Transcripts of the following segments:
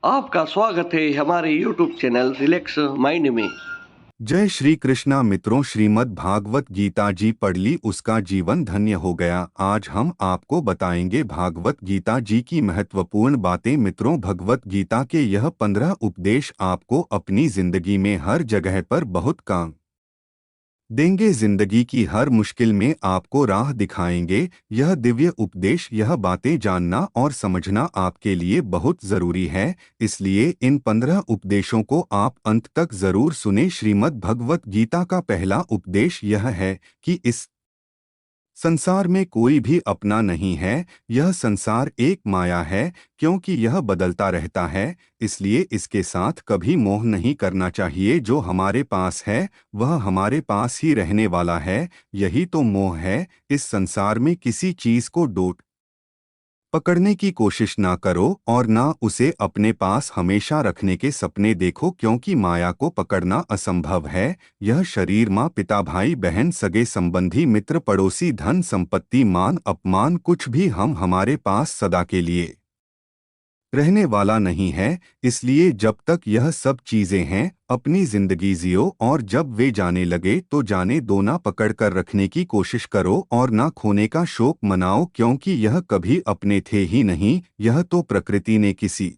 आपका स्वागत है हमारे YouTube चैनल रिलैक्स माइंड में। जय श्री कृष्णा मित्रों, श्रीमद् भागवत गीता जी पढ़ ली, उसका जीवन धन्य हो गया। आज हम आपको बताएंगे भागवत गीता जी की महत्वपूर्ण बातें। मित्रों, भगवत गीता के यह 15 उपदेश आपको अपनी जिंदगी में हर जगह पर बहुत काम देंगे। जिंदगी की हर मुश्किल में आपको राह दिखाएंगे। यह दिव्य उपदेश, यह बातें जानना और समझना आपके लिए बहुत जरूरी है। इसलिए इन 15 उपदेशों को आप अंत तक जरूर सुने। श्रीमद् भगवत गीता का पहला उपदेश यह है कि इस संसार में कोई भी अपना नहीं है। यह संसार एक माया है, क्योंकि यह बदलता रहता है। इसलिए इसके साथ कभी मोह नहीं करना चाहिए। जो हमारे पास है वह हमारे पास ही रहने वाला है। यही तो मोह है। इस संसार में किसी चीज को डोट पकड़ने की कोशिश ना करो और ना उसे अपने पास हमेशा रखने के सपने देखो, क्योंकि माया को पकड़ना असंभव है। यह शरीर, माँ, पिता, भाई बहन, सगे संबंधी, मित्र, पड़ोसी, धन संपत्ति, मान अपमान, कुछ भी हम हमारे पास सदा के लिए रहने वाला नहीं है। इसलिए जब तक यह सब चीजें हैं, अपनी जिंदगी जियो, और जब वे जाने लगे तो जाने दो। ना पकड़ कर रखने की कोशिश करो और ना खोने का शोक मनाओ, क्योंकि यह कभी अपने थे ही नहीं। यह तो प्रकृति ने किसी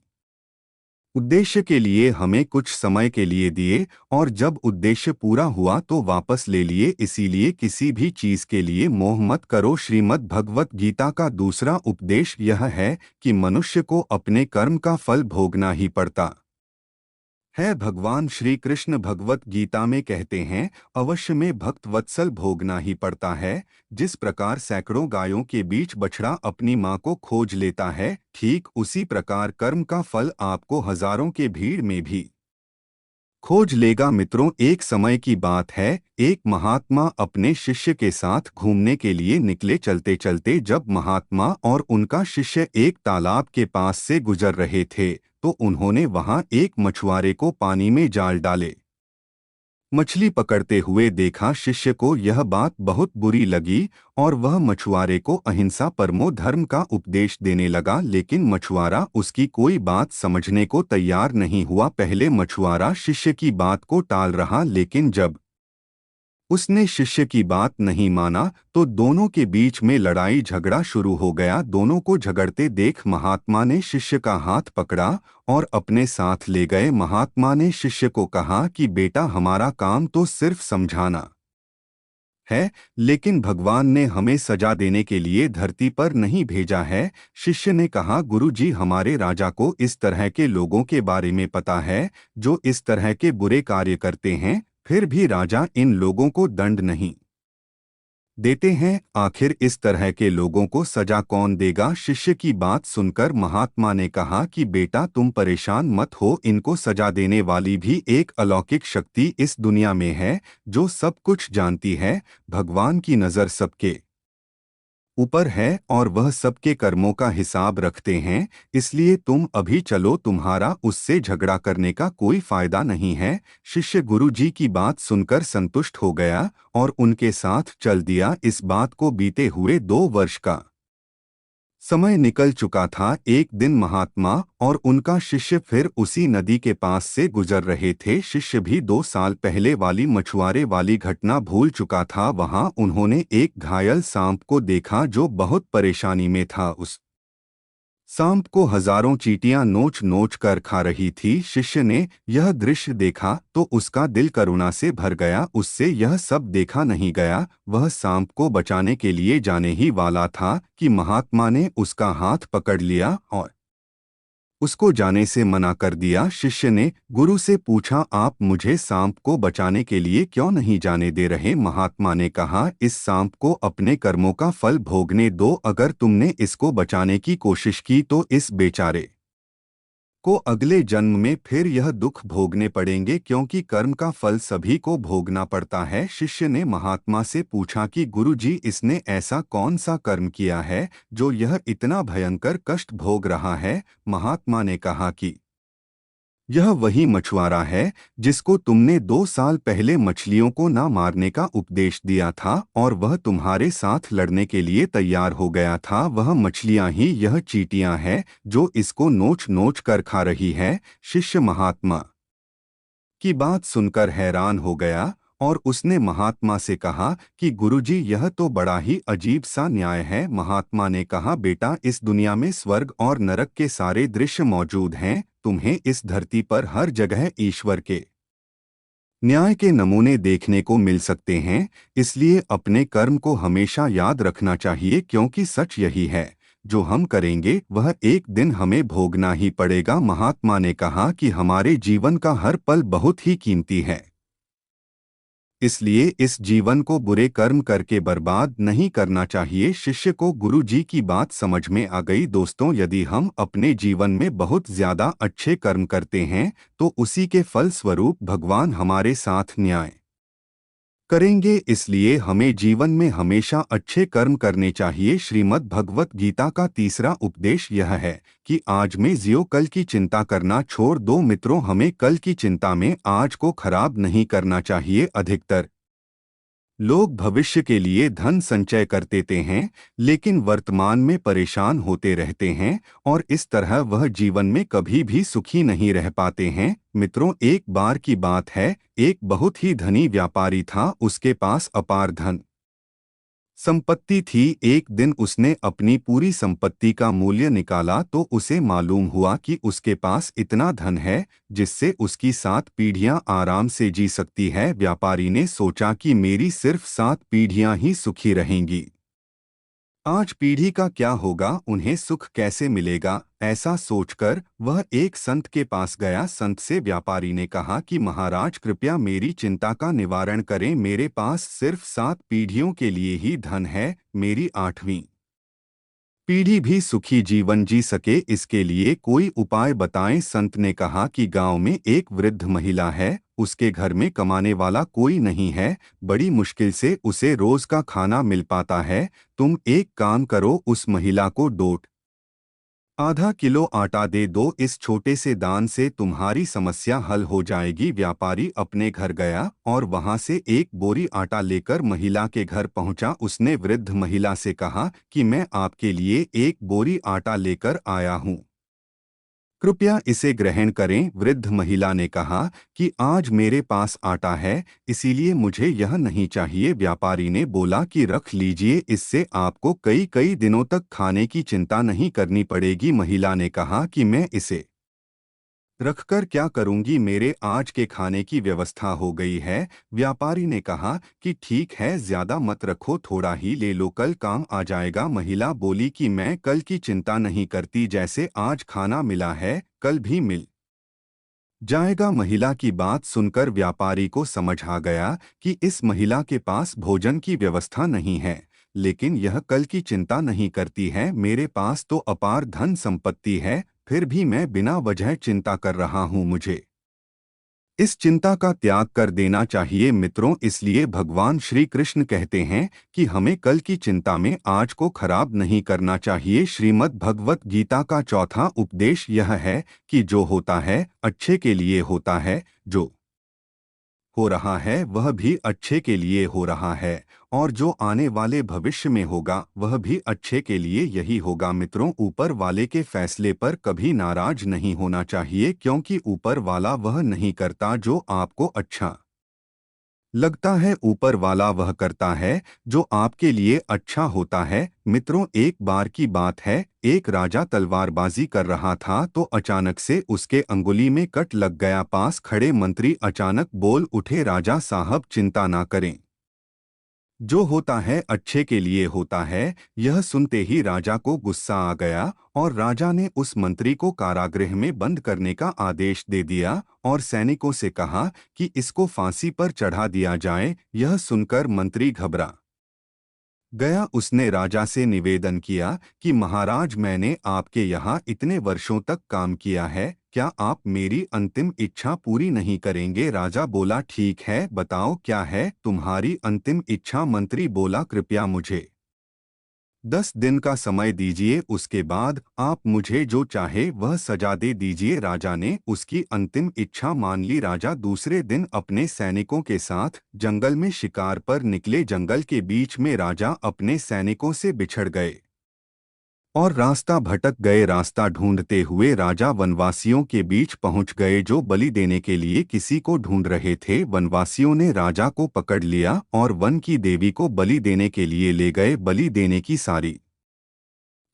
उद्देश्य के लिए हमें कुछ समय के लिए दिए, और जब उद्देश्य पूरा हुआ तो वापस ले लिए। इसीलिए किसी भी चीज के लिए मोह मत करो। श्रीमद् भगवत गीता का दूसरा उपदेश यह है कि मनुष्य को अपने कर्म का फल भोगना ही पड़ता है। भगवान श्री कृष्ण भगवत गीता में कहते हैं, अवश्य में भक्त वत्सल भोगना ही पड़ता है। जिस प्रकार सैकड़ों गायों के बीच बछड़ा अपनी माँ को खोज लेता है, ठीक उसी प्रकार कर्म का फल आपको हजारों के भीड़ में भी खोज लेगा। मित्रों, एक समय की बात है, एक महात्मा अपने शिष्य के साथ घूमने के लिए निकले। चलते चलते जब महात्मा और उनका शिष्य एक तालाब के पास से गुजर रहे थे, तो उन्होंने वहां एक मछुआरे को पानी में जाल डाले मछली पकड़ते हुए देखा। शिष्य को यह बात बहुत बुरी लगी और वह मछुआरे को अहिंसा परमो धर्म का उपदेश देने लगा। लेकिन मछुआरा उसकी कोई बात समझने को तैयार नहीं हुआ। पहले मछुआरा शिष्य की बात को टाल रहा, लेकिन जब उसने शिष्य की बात नहीं माना तो दोनों के बीच में लड़ाई झगड़ा शुरू हो गया। दोनों को झगड़ते देख महात्मा ने शिष्य का हाथ पकड़ा और अपने साथ ले गए। महात्मा ने शिष्य को कहा कि बेटा, हमारा काम तो सिर्फ समझाना है, लेकिन भगवान ने हमें सजा देने के लिए धरती पर नहीं भेजा है। शिष्य ने कहा, गुरु जी, हमारे राजा को इस तरह के लोगों के बारे में पता है जो इस तरह के बुरे कार्य करते हैं, फिर भी राजा इन लोगों को दंड नहीं देते हैं। आखिर इस तरह के लोगों को सजा कौन देगा? शिष्य की बात सुनकर महात्मा ने कहा कि बेटा, तुम परेशान मत हो, इनको सजा देने वाली भी एक अलौकिक शक्ति इस दुनिया में है जो सब कुछ जानती है। भगवान की नज़र सबके ऊपर है और वह सबके कर्मों का हिसाब रखते हैं। इसलिए तुम अभी चलो, तुम्हारा उससे झगड़ा करने का कोई फायदा नहीं है। शिष्य गुरु जी की बात सुनकर संतुष्ट हो गया और उनके साथ चल दिया। इस बात को बीते हुए 2 वर्ष का समय निकल चुका था। एक दिन महात्मा और उनका शिष्य फिर उसी नदी के पास से गुजर रहे थे। शिष्य भी 2 साल पहले वाली मछुआरे वाली घटना भूल चुका था। वहां उन्होंने एक घायल सांप को देखा जो बहुत परेशानी में था। उस सांप को हजारों चींटियां नोच नोच कर खा रही थी। शिष्य ने यह दृश्य देखा तो उसका दिल करुणा से भर गया। उससे यह सब देखा नहीं गया। वह सांप को बचाने के लिए जाने ही वाला था कि महात्मा ने उसका हाथ पकड़ लिया और उसको जाने से मना कर दिया। शिष्य ने गुरु से पूछा, आप मुझे सांप को बचाने के लिए क्यों नहीं जाने दे रहे? महात्मा ने कहा, इस सांप को अपने कर्मों का फल भोगने दो। अगर तुमने इसको बचाने की कोशिश की तो इस बेचारे को अगले जन्म में फिर यह दुख भोगने पड़ेंगे, क्योंकि कर्म का फल सभी को भोगना पड़ता है। शिष्य ने महात्मा से पूछा कि गुरु जी, इसने ऐसा कौन सा कर्म किया है जो यह इतना भयंकर कष्ट भोग रहा है? महात्मा ने कहा कि यह वही मछुआरा है जिसको तुमने 2 साल पहले मछलियों को ना मारने का उपदेश दिया था और वह तुम्हारे साथ लड़ने के लिए तैयार हो गया था। वह मछलियां ही यह चींटियां हैं जो इसको नोच नोच कर खा रही है। शिष्य महात्मा की बात सुनकर हैरान हो गया और उसने महात्मा से कहा कि गुरुजी, यह तो बड़ा ही अजीब सा न्याय है। महात्मा ने कहा, बेटा, इस दुनिया में स्वर्ग और नरक के सारे दृश्य मौजूद हैं। तुम्हें इस धरती पर हर जगह ईश्वर के न्याय के नमूने देखने को मिल सकते हैं। इसलिए अपने कर्म को हमेशा याद रखना चाहिए, क्योंकि सच यही है, जो हम करेंगे वह एक दिन हमें भोगना ही पड़ेगा। महात्मा ने कहा कि हमारे जीवन का हर पल बहुत ही कीमती है, इसलिए इस जीवन को बुरे कर्म करके बर्बाद नहीं करना चाहिए। शिष्य को गुरु जी की बात समझ में आ गई। दोस्तों, यदि हम अपने जीवन में बहुत ज्यादा अच्छे कर्म करते हैं तो उसी के फल स्वरूप भगवान हमारे साथ न्याय करेंगे। इसलिए हमें जीवन में हमेशा अच्छे कर्म करने चाहिए। श्रीमद् भगवत गीता का तीसरा उपदेश यह है कि आज में जियो, कल की चिंता करना छोड़ दो। मित्रों, हमें कल की चिंता में आज को खराब नहीं करना चाहिए। अधिकतर लोग भविष्य के लिए धन संचय कर देते हैं, लेकिन वर्तमान में परेशान होते रहते हैं और इस तरह वह जीवन में कभी भी सुखी नहीं रह पाते हैं। मित्रों, एक बार की बात है, एक बहुत ही धनी व्यापारी था। उसके पास अपार धन संपत्ति थी। एक दिन उसने अपनी पूरी संपत्ति का मूल्य निकाला तो उसे मालूम हुआ कि उसके पास इतना धन है जिससे उसकी 7 पीढ़ियां आराम से जी सकती है। व्यापारी ने सोचा कि मेरी सिर्फ 7 पीढ़ियां ही सुखी रहेंगी, 5 पीढ़ी का क्या होगा, उन्हें सुख कैसे मिलेगा। ऐसा सोचकर वह एक संत के पास गया। संत से व्यापारी ने कहा कि महाराज, कृपया मेरी चिंता का निवारण करें। मेरे पास सिर्फ 7 पीढ़ियों के लिए ही धन है, मेरी 8वीं पीढ़ी भी सुखी जीवन जी सके, इसके लिए कोई उपाय बताएं। संत ने कहा कि गांव में एक वृद्ध महिला है, उसके घर में कमाने वाला कोई नहीं है, बड़ी मुश्किल से उसे रोज का खाना मिल पाता है। तुम एक काम करो, उस महिला को डोट आधा किलो आटा दे दो। इस छोटे से दान से तुम्हारी समस्या हल हो जाएगी। व्यापारी अपने घर गया और वहां से एक बोरी आटा लेकर महिला के घर पहुंचा। उसने वृद्ध महिला से कहा कि मैं आपके लिए एक बोरी आटा लेकर आया हूं, कृपया इसे ग्रहण करें। वृद्ध महिला ने कहा कि आज मेरे पास आटा है, इसीलिए मुझे यह नहीं चाहिए। व्यापारी ने बोला कि रख लीजिए, इससे आपको कई कई दिनों तक खाने की चिंता नहीं करनी पड़ेगी। महिला ने कहा कि मैं इसे रखकर क्या करूंगी, मेरे आज के खाने की व्यवस्था हो गई है। व्यापारी ने कहा कि ठीक है, ज्यादा मत रखो, थोड़ा ही ले लो, कल काम आ जाएगा। महिला बोली कि मैं कल की चिंता नहीं करती, जैसे आज खाना मिला है कल भी मिल जाएगा। महिला की बात सुनकर व्यापारी को समझ आ गया कि इस महिला के पास भोजन की व्यवस्था नहीं है, लेकिन यह कल की चिंता नहीं करती है। मेरे पास तो अपार धन संपत्ति है, फिर भी मैं बिना वजह चिंता कर रहा हूं। मुझे इस चिंता का त्याग कर देना चाहिए। मित्रों, इसलिए भगवान श्री कृष्ण कहते हैं कि हमें कल की चिंता में आज को खराब नहीं करना चाहिए। श्रीमद् भगवत गीता का चौथा उपदेश यह है कि जो होता है अच्छे के लिए होता है, जो हो रहा है वह भी अच्छे के लिए हो रहा है, और जो आने वाले भविष्य में होगा वह भी अच्छे के लिए यही होगा। मित्रों, ऊपर वाले के फैसले पर कभी नाराज नहीं होना चाहिए, क्योंकि ऊपर वाला वह नहीं करता जो आपको अच्छा लगता है, ऊपर वाला वह करता है जो आपके लिए अच्छा होता है। मित्रों, एक बार की बात है, एक राजा तलवारबाजी कर रहा था तो अचानक से उसके अंगुली में कट लग गया। पास खड़े मंत्री अचानक बोल उठे, राजा साहब चिंता ना करें, जो होता है अच्छे के लिए होता है। यह सुनते ही राजा को गुस्सा आ गया और राजा ने उस मंत्री को कारागृह में बंद करने का आदेश दे दिया और सैनिकों से कहा कि इसको फांसी पर चढ़ा दिया जाए। यह सुनकर मंत्री घबरा गया। उसने राजा से निवेदन किया कि महाराज, मैंने आपके यहाँ इतने वर्षों तक काम किया है, क्या आप मेरी अंतिम इच्छा पूरी नहीं करेंगे। राजा बोला, ठीक है, बताओ क्या है तुम्हारी अंतिम इच्छा। मंत्री बोला, कृपया मुझे 10 दिन का समय दीजिए, उसके बाद आप मुझे जो चाहे वह सजा दे दीजिए। राजा ने उसकी अंतिम इच्छा मान ली। राजा दूसरे दिन अपने सैनिकों के साथ जंगल में शिकार पर निकले। जंगल के बीच में राजा अपने सैनिकों से बिछड़ गए और रास्ता भटक गए। रास्ता ढूंढते हुए राजा वनवासियों के बीच पहुंच गए जो बलि देने के लिए किसी को ढूंढ रहे थे। वनवासियों ने राजा को पकड़ लिया और वन की देवी को बलि देने के लिए ले गए। बलि देने की सारी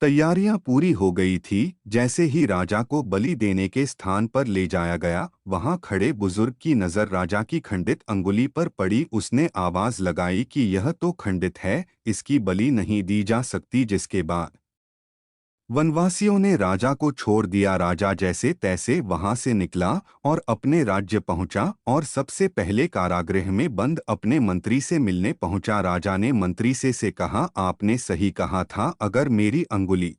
तैयारियां पूरी हो गई थी। जैसे ही राजा को बलि देने के स्थान पर ले जाया गया, वहां खड़े बुजुर्ग की नजर राजा की खंडित अंगुली पर पड़ी। उसने आवाज लगाई कि यह तो खंडित है, इसकी बलि नहीं दी जा सकती। जिसके बाद वनवासियों ने राजा को छोड़ दिया। राजा जैसे तैसे वहां से निकला और अपने राज्य पहुंचा और सबसे पहले कारागृह में बंद अपने मंत्री से मिलने पहुंचा। राजा ने मंत्री से कहा, आपने सही कहा था, अगर मेरी अंगुली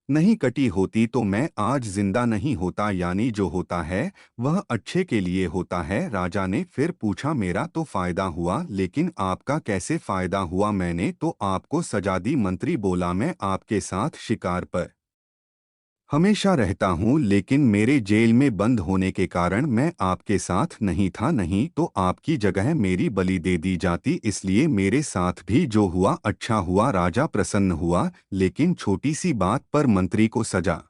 नहीं कटी होती तो मैं आज जिंदा नहीं होता। यानी जो होता है वह अच्छे के लिए होता है। राजा ने फिर पूछा, मेरा तो फायदा हुआ, लेकिन आपका कैसे फायदा हुआ? मैंने तो आपको सजा दी। मंत्री बोला, मैं आपके साथ शिकार पर हमेशा रहता हूँ, लेकिन मेरे जेल में बंद होने के कारण मैं आपके साथ नहीं था। नहीं तो आपकी जगह मेरी बलि दे दी जाती। इसलिए मेरे साथ भी जो हुआ अच्छा हुआ। राजा प्रसन्न हुआ, लेकिन छोटी सी बात पर मंत्री को सजा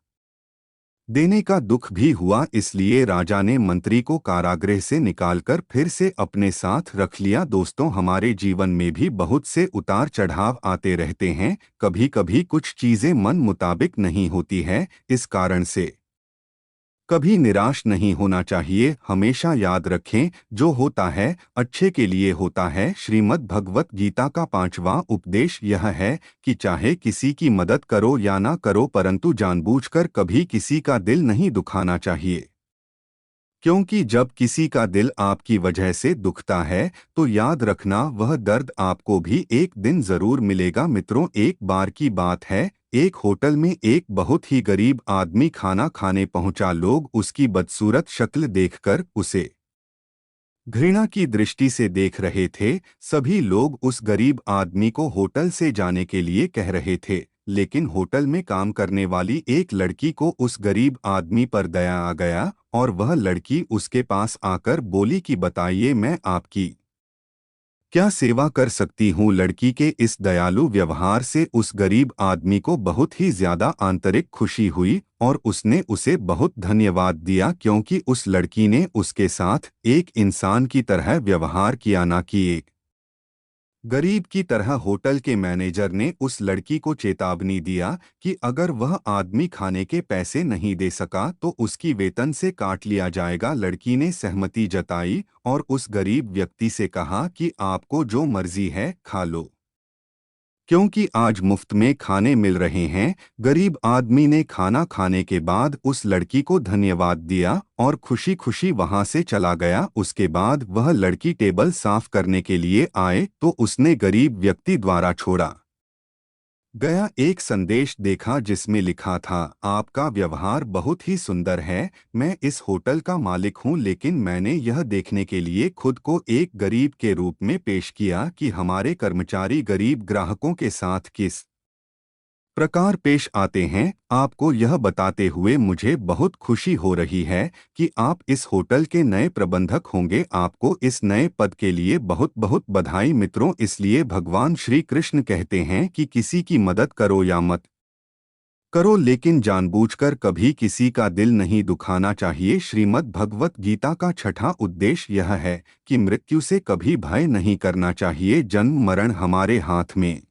देने का दुख भी हुआ। इसलिए राजा ने मंत्री को कारागृह से निकालकर फिर से अपने साथ रख लिया। दोस्तों, हमारे जीवन में भी बहुत से उतार चढ़ाव आते रहते हैं। कभी कभी कुछ चीजें मन मुताबिक नहीं होती है। इस कारण से कभी निराश नहीं होना चाहिए। हमेशा याद रखें, जो होता है अच्छे के लिए होता है। श्रीमद् भगवत गीता का 5वां उपदेश यह है कि चाहे किसी की मदद करो या ना करो, परंतु जानबूझकर कभी किसी का दिल नहीं दुखाना चाहिए। क्योंकि जब किसी का दिल आपकी वजह से दुखता है तो याद रखना, वह दर्द आपको भी एक दिन जरूर मिलेगा। मित्रों, एक बार की बात है, एक होटल में एक बहुत ही गरीब आदमी खाना खाने पहुंचा। लोग उसकी बदसूरत शक्ल देखकर उसे घृणा की दृष्टि से देख रहे थे। सभी लोग उस गरीब आदमी को होटल से जाने के लिए कह रहे थे, लेकिन होटल में काम करने वाली एक लड़की को उस गरीब आदमी पर दया आ गया और वह लड़की उसके पास आकर बोली कि बताइए, मैं आपकी क्या सेवा कर सकती हूँ। लड़की के इस दयालु व्यवहार से उस गरीब आदमी को बहुत ही ज्यादा आंतरिक खुशी हुई और उसने उसे बहुत धन्यवाद दिया, क्योंकि उस लड़की ने उसके साथ एक इंसान की तरह व्यवहार किया, ना कि एक गरीब की तरह। होटल के मैनेजर ने उस लड़की को चेतावनी दिया कि अगर वह आदमी खाने के पैसे नहीं दे सका तो उसकी वेतन से काट लिया जाएगा। लड़की ने सहमति जताई और उस गरीब व्यक्ति से कहा कि आपको जो मर्जी है खा लो, क्योंकि आज मुफ्त में खाने मिल रहे हैं। गरीब आदमी ने खाना खाने के बाद उस लड़की को धन्यवाद दिया और खुशी खुशी वहां से चला गया। उसके बाद वह लड़की टेबल साफ करने के लिए आए तो उसने गरीब व्यक्ति द्वारा छोड़ा गया एक संदेश देखा जिसमें लिखा था, आपका व्यवहार बहुत ही सुंदर है। मैं इस होटल का मालिक हूं, लेकिन मैंने यह देखने के लिए खुद को एक गरीब के रूप में पेश किया कि हमारे कर्मचारी गरीब ग्राहकों के साथ किस प्रकार पेश आते हैं। आपको यह बताते हुए मुझे बहुत खुशी हो रही है कि आप इस होटल के नए प्रबंधक होंगे। आपको इस नए पद के लिए बहुत बहुत बधाई। मित्रों, इसलिए भगवान श्री कृष्ण कहते हैं कि किसी की मदद करो या मत करो, लेकिन जानबूझकर कभी किसी का दिल नहीं दुखाना चाहिए। श्रीमद् भगवत गीता का 6वां उद्देश्य यह है कि मृत्यु से कभी भय नहीं करना चाहिए। जन्म मरण हमारे हाथ में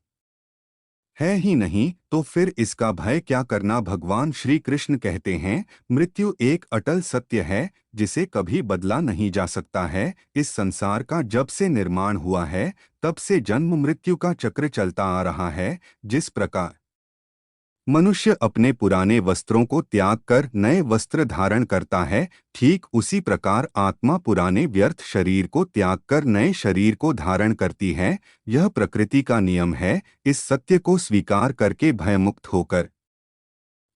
है ही नहीं तो फिर इसका भय क्या करना। भगवान श्री कृष्ण कहते हैं, मृत्यु एक अटल सत्य है जिसे कभी बदला नहीं जा सकता है। इस संसार का जब से निर्माण हुआ है तब से जन्म मृत्यु का चक्र चलता आ रहा है। जिस प्रकार मनुष्य अपने पुराने वस्त्रों को त्याग कर नए वस्त्र धारण करता है, ठीक उसी प्रकार आत्मा पुराने व्यर्थ शरीर को त्याग कर नए शरीर को धारण करती है। यह प्रकृति का नियम है। इस सत्य को स्वीकार करके भयमुक्त होकर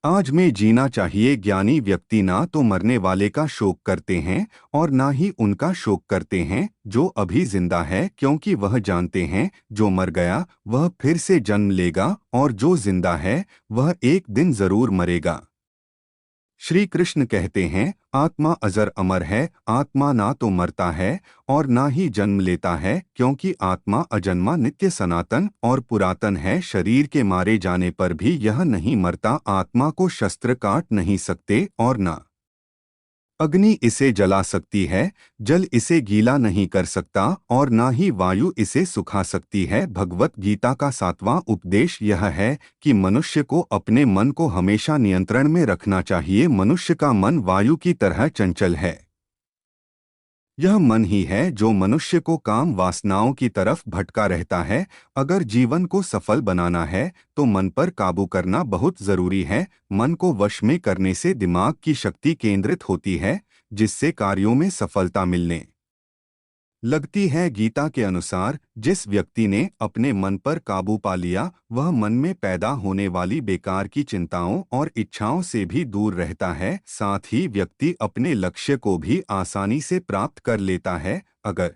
आज में जीना चाहिए। ज्ञानी व्यक्ति ना तो मरने वाले का शोक करते हैं और ना ही उनका शोक करते हैं जो अभी जिंदा है, क्योंकि वह जानते हैं जो मर गया वह फिर से जन्म लेगा और जो जिंदा है वह एक दिन जरूर मरेगा। श्री कृष्ण कहते हैं आत्मा अजर अमर है, आत्मा ना तो मरता है और ना ही जन्म लेता है, क्योंकि आत्मा अजन्मा नित्य सनातन और पुरातन है। शरीर के मारे जाने पर भी यह नहीं मरता। आत्मा को शस्त्र काट नहीं सकते और ना अग्नि इसे जला सकती है, जल इसे गीला नहीं कर सकता और ना ही वायु इसे सुखा सकती है। भगवत गीता का 7वां उपदेश यह है कि मनुष्य को अपने मन को हमेशा नियंत्रण में रखना चाहिए। मनुष्य का मन वायु की तरह चंचल है। यह मन ही है जो मनुष्य को काम वासनाओं की तरफ भटका रहता है। अगर जीवन को सफल बनाना है तो मन पर काबू करना बहुत जरूरी है। मन को वश में करने से दिमाग की शक्ति केंद्रित होती है, जिससे कार्यों में सफलता मिलने लगती है। गीता के अनुसार जिस व्यक्ति ने अपने मन पर काबू पा लिया वह मन में पैदा होने वाली बेकार की चिंताओं और इच्छाओं से भी दूर रहता है। साथ ही व्यक्ति अपने लक्ष्य को भी आसानी से प्राप्त कर लेता है। अगर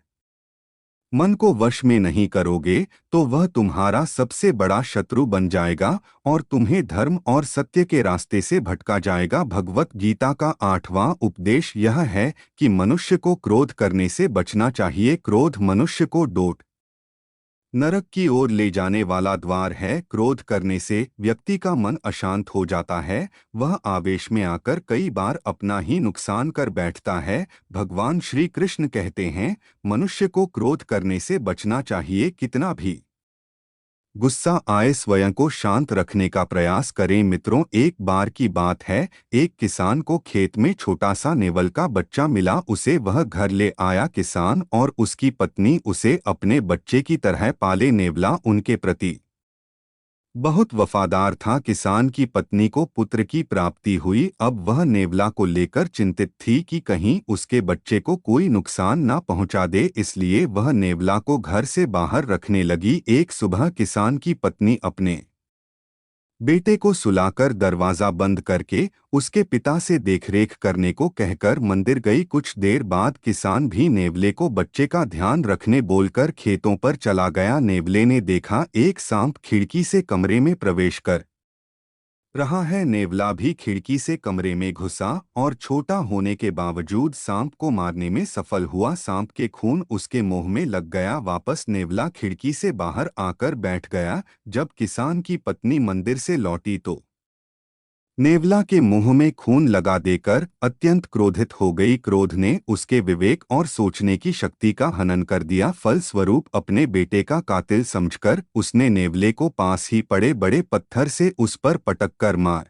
मन को वश में नहीं करोगे तो वह तुम्हारा सबसे बड़ा शत्रु बन जाएगा और तुम्हें धर्म और सत्य के रास्ते से भटका जाएगा। भगवत गीता का 8वां उपदेश यह है कि मनुष्य को क्रोध करने से बचना चाहिए। क्रोध मनुष्य को डोट नरक की ओर ले जाने वाला द्वार है। क्रोध करने से व्यक्ति का मन अशांत हो जाता है, वह आवेश में आकर कई बार अपना ही नुकसान कर बैठता है। भगवान श्री कृष्ण कहते हैं मनुष्य को क्रोध करने से बचना चाहिए। कितना भी गुस्सा आए स्वयं को शांत रखने का प्रयास करें। मित्रों, एक बार की बात है, एक किसान को खेत में छोटा सा नेवल का बच्चा मिला। उसे वह घर ले आया। किसान और उसकी पत्नी उसे अपने बच्चे की तरह पाले। नेवला उनके प्रति बहुत वफादार था। किसान की पत्नी को पुत्र की प्राप्ति हुई। अब वह नेवला को लेकर चिंतित थी कि कहीं उसके बच्चे को कोई नुकसान ना पहुंचा दे, इसलिए वह नेवला को घर से बाहर रखने लगी। एक सुबह किसान की पत्नी अपने बेटे को सुलाकर दरवाजा बंद करके उसके पिता से देखरेख करने को कहकर मंदिर गई। कुछ देर बाद किसान भी नेवले को बच्चे का ध्यान रखने बोलकर खेतों पर चला गया। नेवले ने देखा एक सांप खिड़की से कमरे में प्रवेश कर रहा है। नेवला भी खिड़की से कमरे में घुसा और छोटा होने के बावजूद सांप को मारने में सफल हुआ। सांप के खून उसके मुंह में लग गया। वापस नेवला खिड़की से बाहर आकर बैठ गया। जब किसान की पत्नी मंदिर से लौटी तो नेवला के मुंह में खून लगा देकर अत्यंत क्रोधित हो गई। क्रोध ने उसके विवेक और सोचने की शक्ति का हनन कर दिया। फलस्वरूप अपने बेटे का कातिल समझकर उसने नेवले को पास ही पड़े बड़े पत्थर से उस पर पटक कर मार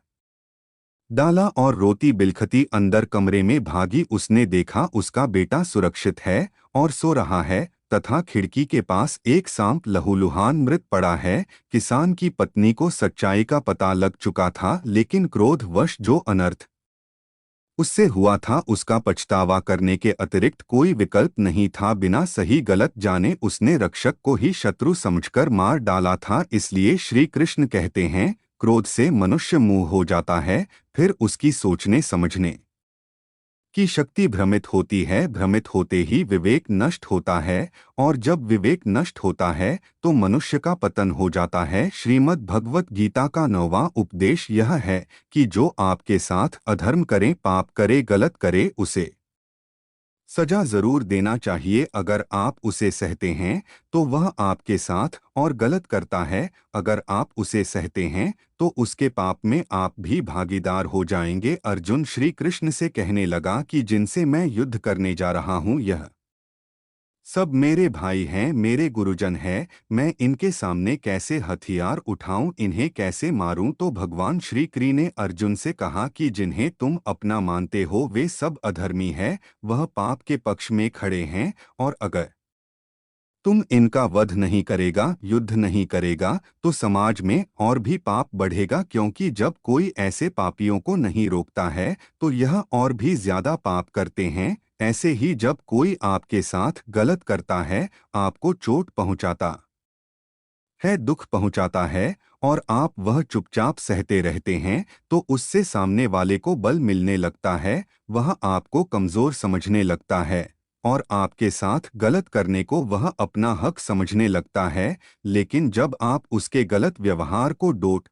डाला और रोती बिलखती अंदर कमरे में भागी। उसने देखा उसका बेटा सुरक्षित है और सो रहा है तथा खिड़की के पास एक सांप लहूलुहान मृत पड़ा है। किसान की पत्नी को सच्चाई का पता लग चुका था, लेकिन क्रोधवश जो अनर्थ उससे हुआ था उसका पछतावा करने के अतिरिक्त कोई विकल्प नहीं था। बिना सही गलत जाने उसने रक्षक को ही शत्रु समझकर मार डाला था। इसलिए श्री कृष्ण कहते हैं क्रोध से मनुष्य मूढ़ हो जाता है, फिर उसकी सोचने समझने की शक्ति भ्रमित होती है। भ्रमित होते ही विवेक नष्ट होता है और जब विवेक नष्ट होता है तो मनुष्य का पतन हो जाता है। श्रीमद् भगवत गीता का 9वां उपदेश यह है कि जो आपके साथ अधर्म करे, पाप करे, गलत करे, उसे सजा जरूर देना चाहिए। अगर आप उसे सहते हैं तो वह आपके साथ और गलत करता है। अगर आप उसे सहते हैं तो उसके पाप में आप भी भागीदार हो जाएंगे। अर्जुन श्री कृष्ण से कहने लगा कि जिनसे मैं युद्ध करने जा रहा हूँ यह सब मेरे भाई हैं, मेरे गुरुजन हैं। मैं इनके सामने कैसे हथियार उठाऊं, इन्हें कैसे मारूं? तो भगवान श्री कृष्ण ने अर्जुन से कहा कि जिन्हें तुम अपना मानते हो वे सब अधर्मी है, वह पाप के पक्ष में खड़े हैं और अगर तुम इनका वध नहीं करेगा, युद्ध नहीं करेगा तो समाज में और भी पाप बढ़ेगा, क्योंकि जब कोई ऐसे पापियों को नहीं रोकता है तो यह और भी ज्यादा पाप करते हैं। ऐसे ही जब कोई आपके साथ गलत करता है, आपको चोट पहुंचाता है, दुख पहुंचाता है और आप वह चुपचाप सहते रहते हैं, तो उससे सामने वाले को बल मिलने लगता है, वह आपको कमजोर समझने लगता है और आपके साथ गलत करने को वह अपना हक समझने लगता है। लेकिन जब आप उसके गलत व्यवहार को डोट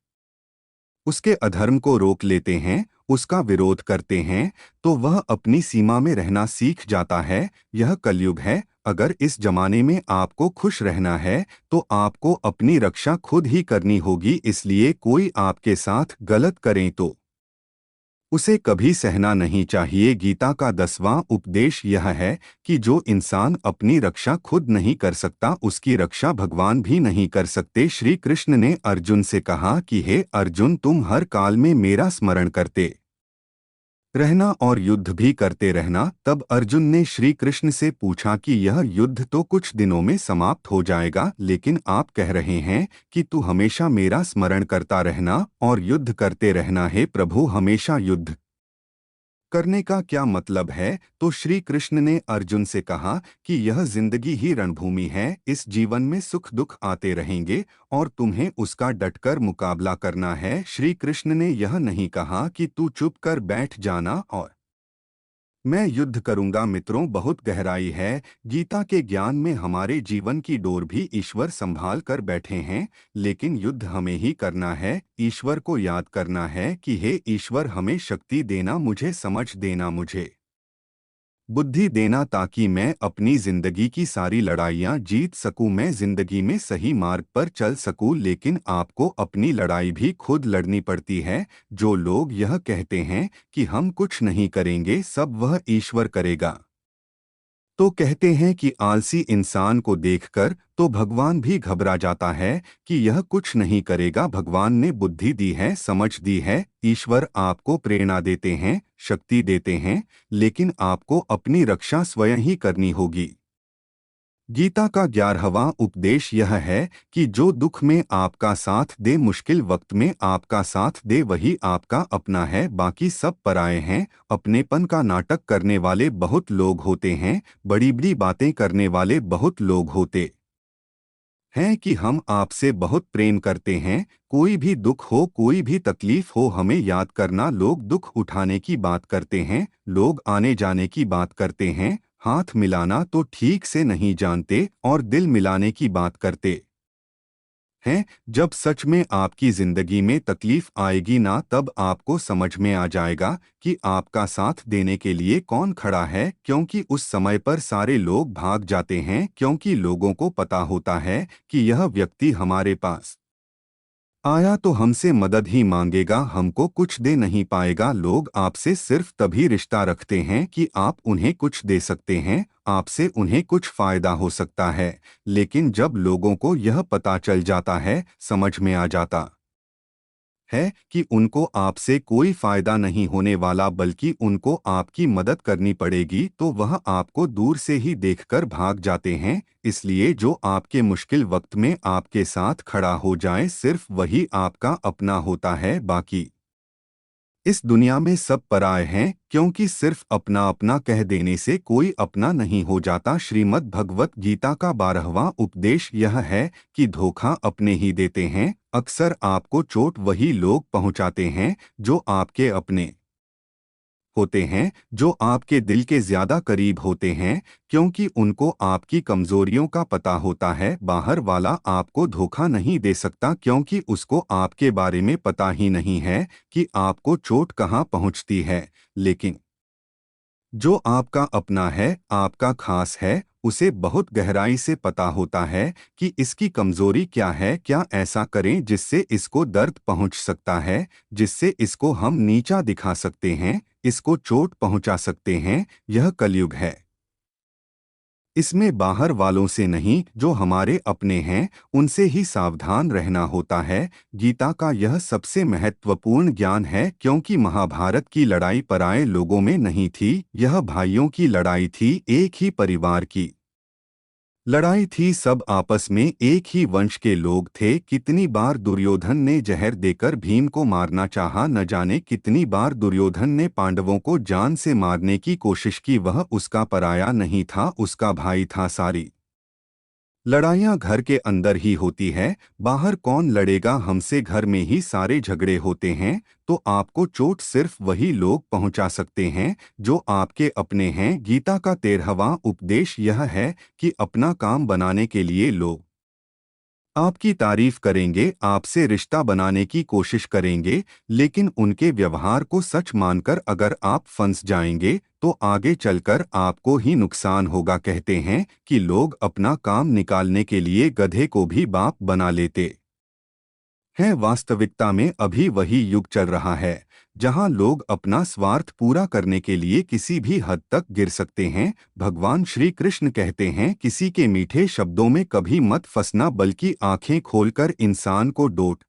उसके अधर्म को रोक लेते हैं, उसका विरोध करते हैं, तो वह अपनी सीमा में रहना सीख जाता है। यह कलयुग है। अगर इस जमाने में आपको खुश रहना है तो आपको अपनी रक्षा खुद ही करनी होगी। इसलिए कोई आपके साथ गलत करें तो उसे कभी सहना नहीं चाहिए। गीता का 10वां उपदेश यह है कि जो इंसान अपनी रक्षा खुद नहीं कर सकता, उसकी रक्षा भगवान भी नहीं कर सकते। श्री कृष्ण ने अर्जुन से कहा कि हे अर्जुन, तुम हर काल में मेरा स्मरण करते रहना और युद्ध भी करते रहना। तब अर्जुन ने श्री कृष्ण से पूछा कि यह युद्ध तो कुछ दिनों में समाप्त हो जाएगा, लेकिन आप कह रहे हैं कि तू हमेशा मेरा स्मरण करता रहना और युद्ध करते रहना। है प्रभु, हमेशा युद्ध करने का क्या मतलब है? तो श्री कृष्ण ने अर्जुन से कहा कि यह जिंदगी ही रणभूमि है। इस जीवन में सुख दुख आते रहेंगे और तुम्हें उसका डटकर मुकाबला करना है। श्री कृष्ण ने यह नहीं कहा कि तू चुप कर बैठ जाना और मैं युद्ध करूंगा। मित्रों, बहुत गहराई है गीता के ज्ञान में। हमारे जीवन की डोर भी ईश्वर संभाल कर बैठे हैं, लेकिन युद्ध हमें ही करना है। ईश्वर को याद करना है कि हे ईश्वर, हमें शक्ति देना, मुझे समझ देना, मुझे बुद्धि देना, ताकि मैं अपनी जिंदगी की सारी लड़ाइयां जीत सकूं, मैं जिंदगी में सही मार्ग पर चल सकूं। लेकिन आपको अपनी लड़ाई भी खुद लड़नी पड़ती है। जो लोग यह कहते हैं कि हम कुछ नहीं करेंगे, सब वह ईश्वर करेगा, तो कहते हैं कि आलसी इंसान को देखकर तो भगवान भी घबरा जाता है कि यह कुछ नहीं करेगा। भगवान ने बुद्धि दी है, समझ दी है। ईश्वर आपको प्रेरणा देते हैं, शक्ति देते हैं, लेकिन आपको अपनी रक्षा स्वयं ही करनी होगी। गीता का 11वां उपदेश यह है कि जो दुख में आपका साथ दे, मुश्किल वक्त में आपका साथ दे, वही आपका अपना है, बाकी सब पराये हैं। अपनेपन का नाटक करने वाले बहुत लोग होते हैं, बड़ी बड़ी बातें करने वाले बहुत लोग होते हैं कि हम आपसे बहुत प्रेम करते हैं। कोई भी दुख हो, कोई भी तकलीफ हो, हमें याद करना। लोग दुख उठाने की बात करते हैं, लोग आने जाने की बात करते हैं, हाथ मिलाना तो ठीक से नहीं जानते और दिल मिलाने की बात करते हैं। जब सच में आपकी जिंदगी में तकलीफ आएगी ना, तब आपको समझ में आ जाएगा कि आपका साथ देने के लिए कौन खड़ा है। क्योंकि उस समय पर सारे लोग भाग जाते हैं, क्योंकि लोगों को पता होता है कि यह व्यक्ति हमारे पास आया तो हमसे मदद ही मांगेगा, हमको कुछ दे नहीं पाएगा। लोग आपसे सिर्फ तभी रिश्ता रखते हैं कि आप उन्हें कुछ दे सकते हैं, आपसे उन्हें कुछ फायदा हो सकता है। लेकिन जब लोगों को यह पता चल जाता है, समझ में आ जाता है कि उनको आपसे कोई फायदा नहीं होने वाला, बल्कि उनको आपकी मदद करनी पड़ेगी, तो वह आपको दूर से ही देखकर भाग जाते हैं। इसलिए जो आपके मुश्किल वक्त में आपके साथ खड़ा हो जाए, सिर्फ वही आपका अपना होता है। बाकी इस दुनिया में सब पराये हैं, क्योंकि सिर्फ अपना अपना कह देने से कोई अपना नहीं हो जाता। श्रीमद् भगवत गीता का 12वां उपदेश यह है कि धोखा अपने ही देते हैं। अक्सर आपको चोट वही लोग पहुंचाते हैं जो आपके अपने होते हैं, जो आपके दिल के ज्यादा करीब होते हैं, क्योंकि उनको आपकी कमजोरियों का पता होता है। बाहर वाला आपको धोखा नहीं दे सकता, क्योंकि उसको आपके बारे में पता ही नहीं है कि आपको चोट कहाँ पहुँचती है। लेकिन जो आपका अपना है, आपका खास है, उसे बहुत गहराई से पता होता है कि इसकी कमजोरी क्या है, क्या ऐसा करें जिससे इसको दर्द पहुंच सकता है, जिससे इसको हम नीचा दिखा सकते हैं, इसको चोट पहुंचा सकते हैं। यह कलयुग है। इसमें बाहर वालों से नहीं, जो हमारे अपने हैं, उनसे ही सावधान रहना होता है। गीता का यह सबसे महत्वपूर्ण ज्ञान है, क्योंकि महाभारत की लड़ाई पराये लोगों में नहीं थी, यह भाइयों की लड़ाई थी, एक ही परिवार की लड़ाई थी। सब आपस में एक ही वंश के लोग थे। कितनी बार दुर्योधन ने जहर देकर भीम को मारना चाहा, न जाने कितनी बार दुर्योधन ने पांडवों को जान से मारने की कोशिश की। वह उसका पराया नहीं था, उसका भाई था। सारी लड़ाइयाँ घर के अंदर ही होती है, बाहर कौन लड़ेगा हमसे, घर में ही सारे झगड़े होते हैं। तो आपको चोट सिर्फ वही लोग पहुंचा सकते हैं जो आपके अपने हैं। गीता का 13वां उपदेश यह है कि अपना काम बनाने के लिए लोग आपकी तारीफ करेंगे, आपसे रिश्ता बनाने की कोशिश करेंगे, लेकिन उनके व्यवहार को सच मानकर अगर आप फंस जाएंगे तो आगे चलकर आपको ही नुकसान होगा। कहते हैं कि लोग अपना काम निकालने के लिए गधे को भी बाप बना लेते हैं। वास्तविकता में अभी वही युग चल रहा है जहां लोग अपना स्वार्थ पूरा करने के लिए किसी भी हद तक गिर सकते हैं। भगवान श्री कृष्ण कहते हैं, किसी के मीठे शब्दों में कभी मत फंसना, बल्कि आंखें खोलकर इंसान को डोट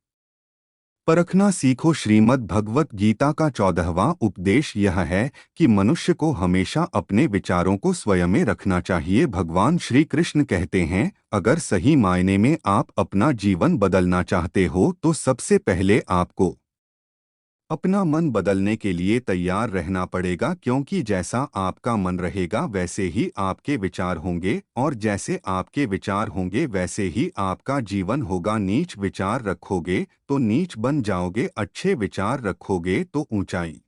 परखना सीखो। श्रीमद् भगवत गीता का 14वां उपदेश यह है कि मनुष्य को हमेशा अपने विचारों को स्वयं में रखना चाहिए। भगवान श्री कृष्ण कहते हैं, अगर सही मायने में आप अपना जीवन बदलना चाहते हो तो सबसे पहले आपको अपना मन बदलने के लिए तैयार रहना पड़ेगा, क्योंकि जैसा आपका मन रहेगा वैसे ही आपके विचार होंगे, और जैसे आपके विचार होंगे वैसे ही आपका जीवन होगा। नीच विचार रखोगे तो नीच बन जाओगे, अच्छे विचार रखोगे तो ऊंचाई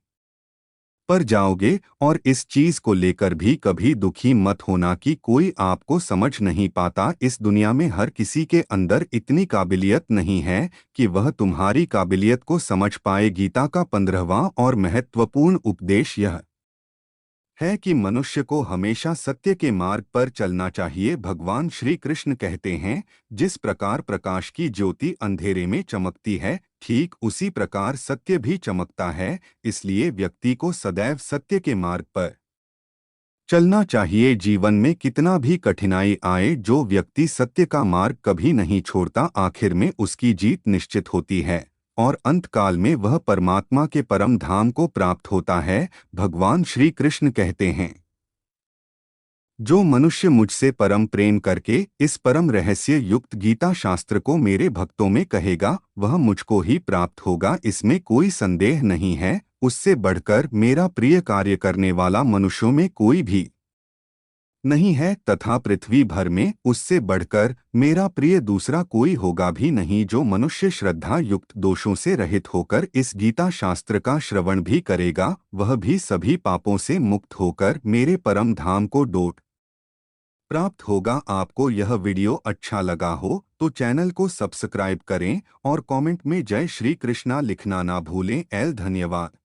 पर जाओगे। और इस चीज को लेकर भी कभी दुखी मत होना कि कोई आपको समझ नहीं पाता। इस दुनिया में हर किसी के अंदर इतनी काबिलियत नहीं है कि वह तुम्हारी काबिलियत को समझ पाए। गीता का 15वां और महत्वपूर्ण उपदेश यह है कि मनुष्य को हमेशा सत्य के मार्ग पर चलना चाहिए। भगवान श्री कृष्ण कहते हैं, जिस प्रकार प्रकाश की ज्योति अंधेरे में चमकती है, ठीक उसी प्रकार सत्य भी चमकता है। इसलिए व्यक्ति को सदैव सत्य के मार्ग पर चलना चाहिए। जीवन में कितना भी कठिनाई आए, जो व्यक्ति सत्य का मार्ग कभी नहीं छोड़ता, आखिर में उसकी जीत निश्चित होती है और अंतकाल में वह परमात्मा के परम धाम को प्राप्त होता है। भगवान श्री कृष्ण कहते हैं, जो मनुष्य मुझसे परम प्रेम करके इस परम रहस्य युक्त गीता शास्त्र को मेरे भक्तों में कहेगा, वह मुझको ही प्राप्त होगा, इसमें कोई संदेह नहीं है। उससे बढ़कर मेरा प्रिय कार्य करने वाला मनुष्यों में कोई भी नहीं है, तथा पृथ्वी भर में उससे बढ़कर मेरा प्रिय दूसरा कोई होगा भी नहीं। जो मनुष्य श्रद्धा युक्त दोषों से रहित होकर इस गीता शास्त्र का श्रवण भी करेगा, वह भी सभी पापों से मुक्त होकर मेरे परम धाम को डोट प्राप्त होगा। आपको यह वीडियो अच्छा लगा हो तो चैनल को सब्सक्राइब करें और कमेंट में जय श्री कृष्णा लिखना ना भूलें। धन्यवाद।